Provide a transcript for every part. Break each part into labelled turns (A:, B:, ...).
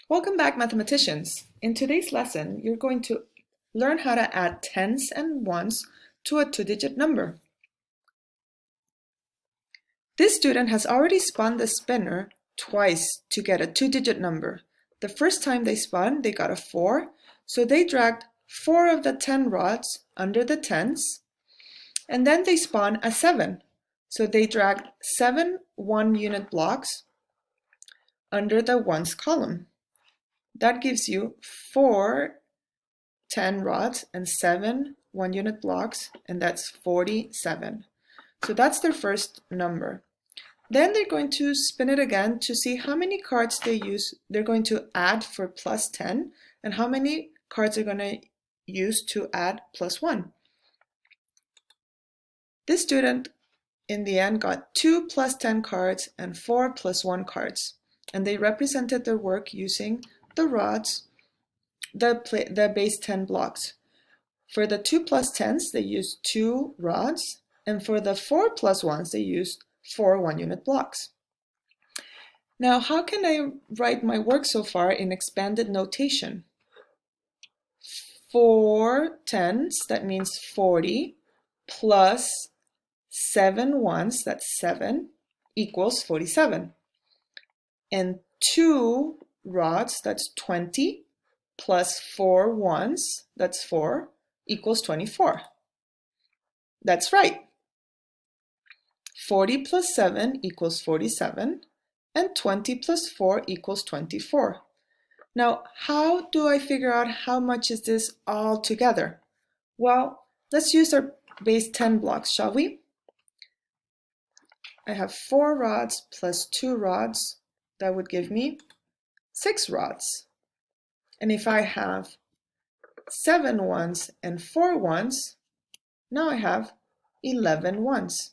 A: Welcome back, mathematicians. In today's lesson, you're going to learn how to add tens and ones to a two-digit number. This student has already spun the spinner twice to get a two-digit number. The first time they spun, they got a 4, so they dragged 4 of the 10 rods under the tens, and then they spun a 7, so they dragged 7 one-unit blocks under the ones column. That gives you 4 10 rods and 7 one-unit blocks, and that's 47. So that's their first number. Then they're going to spin it again to see how many cards they're going to add for plus 10 and how many cards they're going to use to add plus 1. This student in the end got 2 plus 10 cards and 4 plus 1 cards, and they represented their work using the rods, the base 10 blocks. For the 2 plus 10s, they used 2 rods, and for the 4 plus 1s, they used 4 one-unit blocks. Now, how can I write my work so far in expanded notation? 4 10s, that means 40, plus 7 ones, that's 7, equals 47. And 2 rods, that's 20, plus 4 ones, that's 4, equals 24. That's right. 40 plus 7 equals 47, and 20 plus 4 equals 24. Now, how do I figure out how much is this all together? Well, let's use our base 10 blocks, shall we? I have 4 rods plus 2 rods. That would give me 6 rods. And if I have 7 ones and 4 ones, now I have 11 ones.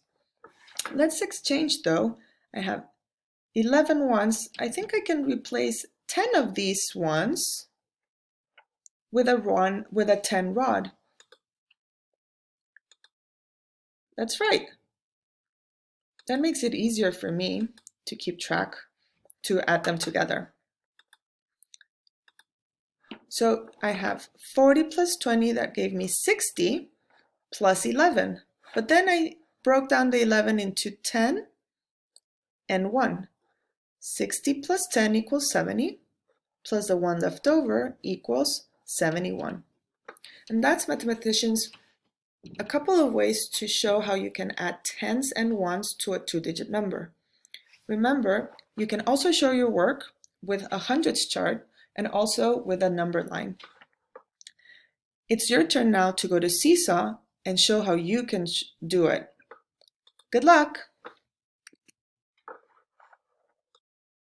A: Let's exchange though. I have 11 ones. I think I can replace 10 of these ones with a 10 rod. That's right. That makes it easier for me to keep track, to add them together. So I have 40 plus 20, that gave me 60, plus 11. But then I broke down the 11 into 10 and 1. 60 plus 10 equals 70, plus the 1 left over equals 71. And that's, mathematicians, a couple of ways to show how you can add tens and ones to a two-digit number. Remember, you can also show your work with a hundreds chart and also with a number line. It's your turn now to go to Seesaw and show how you can do it. Good luck!